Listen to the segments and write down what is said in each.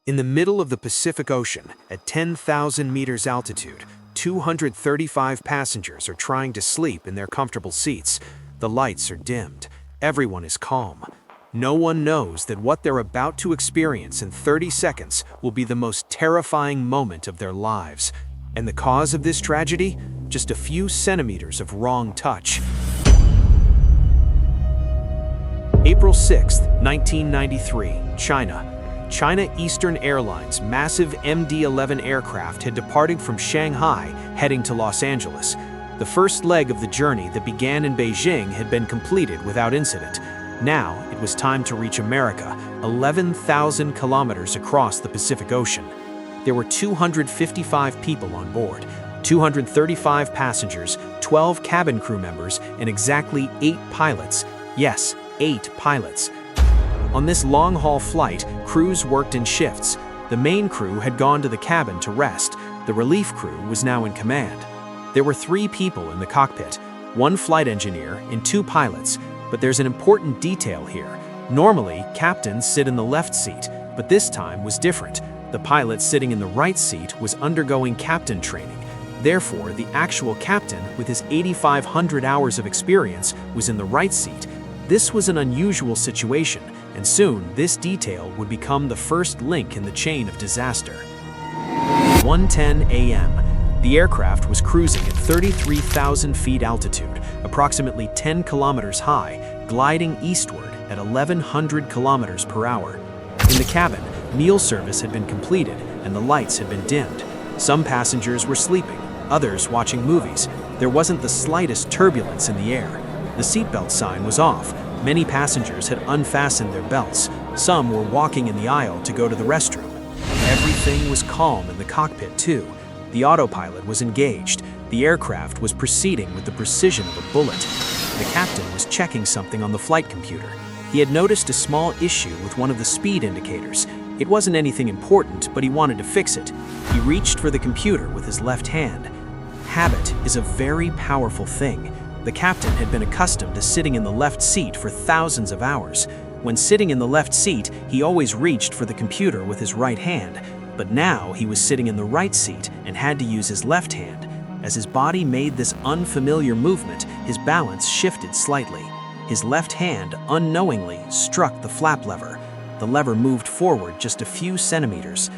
In the middle of the Pacific Ocean, at 10,000 meters altitude, 235 passengers are trying to sleep in their comfortable seats. The lights are dimmed. Everyone is calm. No one knows that what they're about to experience in 30 seconds will be the most terrifying moment of their lives. And the cause of this tragedy? Just a few centimeters of wrong touch. April 6, 1993, China. China Eastern Airlines' massive MD-11 aircraft had departed from Shanghai, heading to Los Angeles. The first leg of the journey that began in Beijing had been completed without incident. Now, it was time to reach America, 11,000 kilometers across the Pacific Ocean. There were 255 people on board, 235 passengers, 12 cabin crew members, and exactly 8 pilots. Yes, 8 pilots. On this long-haul flight, crews worked in shifts. The main crew had gone to the cabin to rest. The relief crew was now in command. There were 3 people in the cockpit, 1 flight engineer and 2 pilots. But there's an important detail here. Normally, captains sit in the left seat, but this time was different. The pilot sitting in the right seat was undergoing captain training. Therefore, the actual captain, with his 8,500 hours of experience, was in the right seat. This was an unusual situation, and soon this detail would become the first link in the chain of disaster. 1:10 a.m. The aircraft was cruising at 33,000 feet altitude, approximately 10 kilometers high, gliding eastward at 1,100 kilometers per hour. In the cabin, meal service had been completed and the lights had been dimmed. Some passengers were sleeping, others watching movies. There wasn't the slightest turbulence in the air. The seatbelt sign was off. Many passengers had unfastened their belts. Some were walking in the aisle to go to the restroom. Everything was calm in the cockpit, too. The autopilot was engaged. The aircraft was proceeding with the precision of a bullet. The captain was checking something on the flight computer. He had noticed a small issue with one of the speed indicators. It wasn't anything important, but he wanted to fix it. He reached for the computer with his left hand. Habit is a very powerful thing. The captain had been accustomed to sitting in the left seat for thousands of hours. When sitting in the left seat, he always reached for the computer with his right hand. But now he was sitting in the right seat and had to use his left hand. As his body made this unfamiliar movement, his balance shifted slightly. His left hand unknowingly struck the flap lever. The lever moved forward just a few centimeters.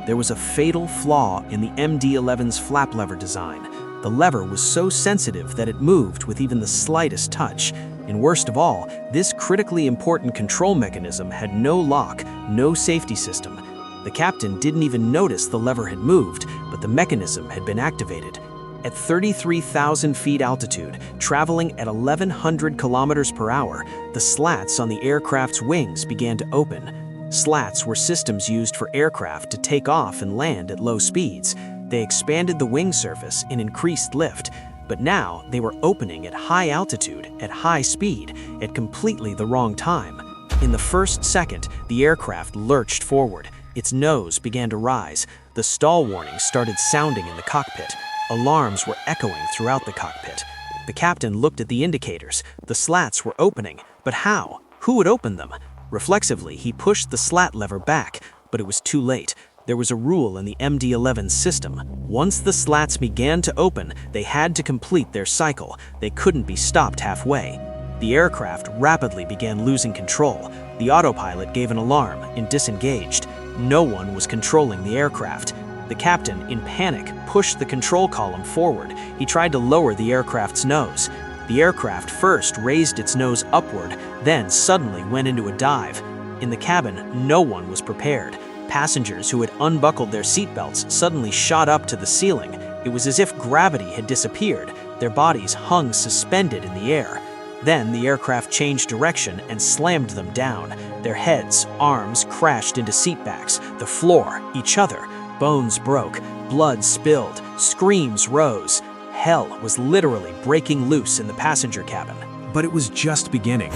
There was a fatal flaw in the MD-11's flap lever design. The lever was so sensitive that it moved with even the slightest touch. And worst of all, this critically important control mechanism had no lock, no safety system. The captain didn't even notice the lever had moved, but the mechanism had been activated. At 33,000 feet altitude, traveling at 1,100 kilometers per hour, the slats on the aircraft's wings began to open. Slats were systems used for aircraft to take off and land at low speeds. They expanded the wing surface and increased lift, but now they were opening at high altitude, at high speed, at completely the wrong time. In the first second, the aircraft lurched forward. Its nose began to rise. The stall warning started sounding in the cockpit. Alarms were echoing throughout the cockpit. The captain looked at the indicators. The slats were opening, but how? Who would open them? Reflexively, he pushed the slat lever back, but it was too late. There was a rule in the MD-11 system. Once the slats began to open, they had to complete their cycle. They couldn't be stopped halfway. The aircraft rapidly began losing control. The autopilot gave an alarm and disengaged. No one was controlling the aircraft. The captain, in panic, pushed the control column forward. He tried to lower the aircraft's nose. The aircraft first raised its nose upward, then suddenly went into a dive. In the cabin, no one was prepared. Passengers who had unbuckled their seatbelts suddenly shot up to the ceiling. It was as if gravity had disappeared. Their bodies hung suspended in the air. Then the aircraft changed direction and slammed them down. Their heads, arms crashed into seatbacks, the floor, each other. Bones broke, blood spilled, screams rose. Hell was literally breaking loose in the passenger cabin. But it was just beginning.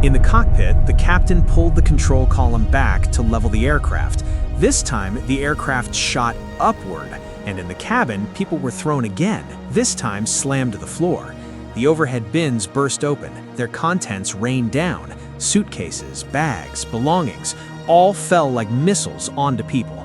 In the cockpit, the captain pulled the control column back to level the aircraft. This time, the aircraft shot upward, and in the cabin, people were thrown again, this time slammed to the floor. The overhead bins burst open, their contents rained down. Suitcases, bags, belongings, all fell like missiles onto people.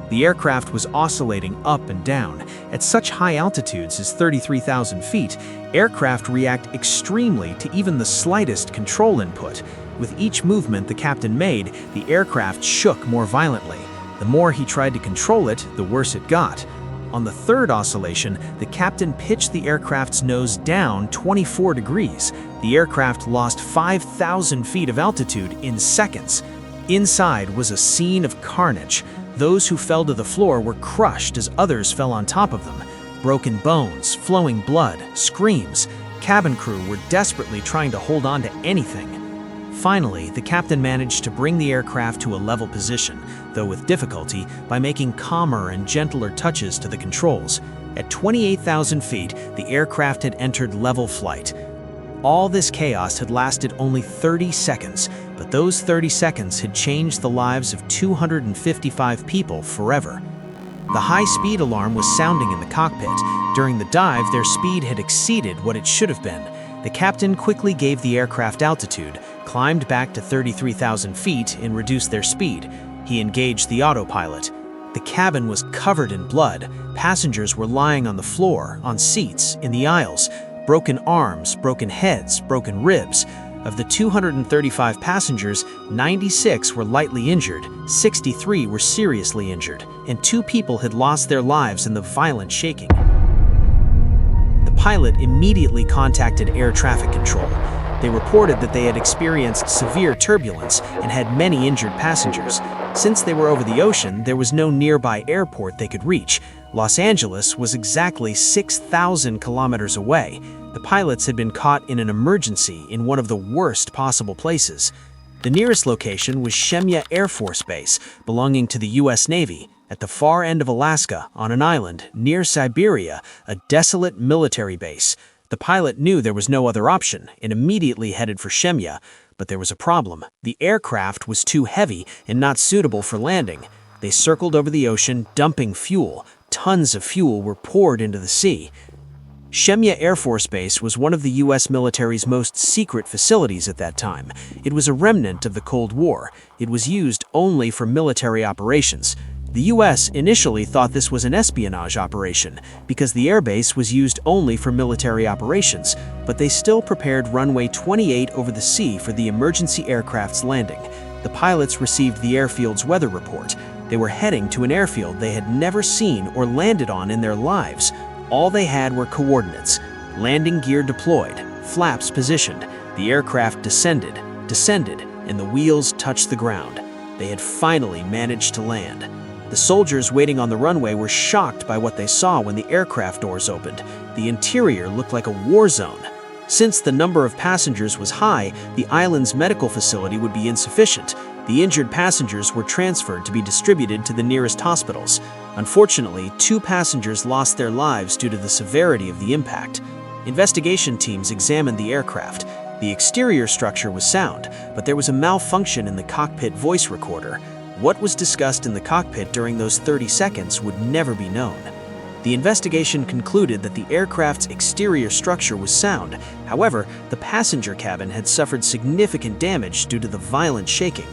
The aircraft was oscillating up and down. At such high altitudes as 33,000 feet, aircraft react extremely to even the slightest control input. With each movement the captain made, the aircraft shook more violently. The more he tried to control it, the worse it got. On the third oscillation, the captain pitched the aircraft's nose down 24 degrees. The aircraft lost 5,000 feet of altitude in seconds. Inside was a scene of carnage. Those who fell to the floor were crushed as others fell on top of them. Broken bones, flowing blood, screams. Cabin crew were desperately trying to hold on to anything. Finally, the captain managed to bring the aircraft to a level position, though with difficulty, by making calmer and gentler touches to the controls. At 28,000 feet, the aircraft had entered level flight. All this chaos had lasted only 30 seconds, but those 30 seconds had changed the lives of 255 people forever. The high-speed alarm was sounding in the cockpit. During the dive, their speed had exceeded what it should have been. The captain quickly gave the aircraft altitude, climbed back to 33,000 feet and reduced their speed. He engaged the autopilot. The cabin was covered in blood. Passengers were lying on the floor, on seats, in the aisles. Broken arms, broken heads, broken ribs. Of the 235 passengers, 96 were lightly injured, 63 were seriously injured, and 2 people had lost their lives in the violent shaking. The pilot immediately contacted air traffic control. They reported that they had experienced severe turbulence and had many injured passengers. Since they were over the ocean, there was no nearby airport they could reach. Los Angeles was exactly 6,000 kilometers away. The pilots had been caught in an emergency in one of the worst possible places. The nearest location was Shemya Air Force Base, belonging to the U.S. Navy, at the far end of Alaska, on an island near Siberia, a desolate military base. The pilot knew there was no other option and immediately headed for Shemya, but there was a problem. The aircraft was too heavy and not suitable for landing. They circled over the ocean, dumping fuel. Tons of fuel were poured into the sea. Shemya Air Force Base was one of the U.S. military's most secret facilities at that time. It was a remnant of the Cold War. It was used only for military operations. The U.S. initially thought this was an espionage operation because the airbase was used only for military operations, but they still prepared runway 28 over the sea for the emergency aircraft's landing. The pilots received the airfield's weather report. They were heading to an airfield they had never seen or landed on in their lives. All they had were coordinates. Landing gear deployed, flaps positioned. The aircraft descended, and the wheels touched the ground. They had finally managed to land. The soldiers waiting on the runway were shocked by what they saw when the aircraft doors opened. The interior looked like a war zone. Since the number of passengers was high, the island's medical facility would be insufficient. The injured passengers were transferred to be distributed to the nearest hospitals. Unfortunately, 2 passengers lost their lives due to the severity of the impact. Investigation teams examined the aircraft. The exterior structure was sound, but there was a malfunction in the cockpit voice recorder. What was discussed in the cockpit during those 30 seconds would never be known. The investigation concluded that the aircraft's exterior structure was sound. However, the passenger cabin had suffered significant damage due to the violent shaking.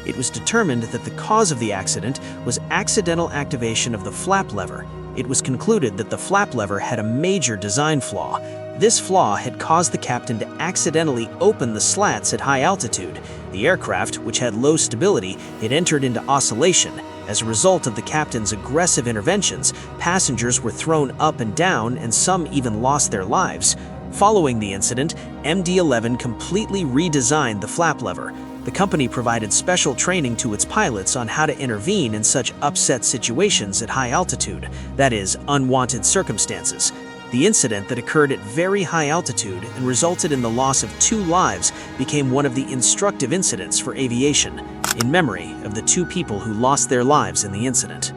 It was determined that the cause of the accident was accidental activation of the flap lever. It was concluded that the flap lever had a major design flaw. This flaw had caused the captain to accidentally open the slats at high altitude. The aircraft, which had low stability, had entered into oscillation. As a result of the captain's aggressive interventions, passengers were thrown up and down, and some even lost their lives. Following the incident, MD-11 completely redesigned the flap lever. The company provided special training to its pilots on how to intervene in such upset situations at high altitude, that is, unwanted circumstances. The incident that occurred at very high altitude and resulted in the loss of 2 lives became one of the instructive incidents for aviation, in memory of the 2 people who lost their lives in the incident.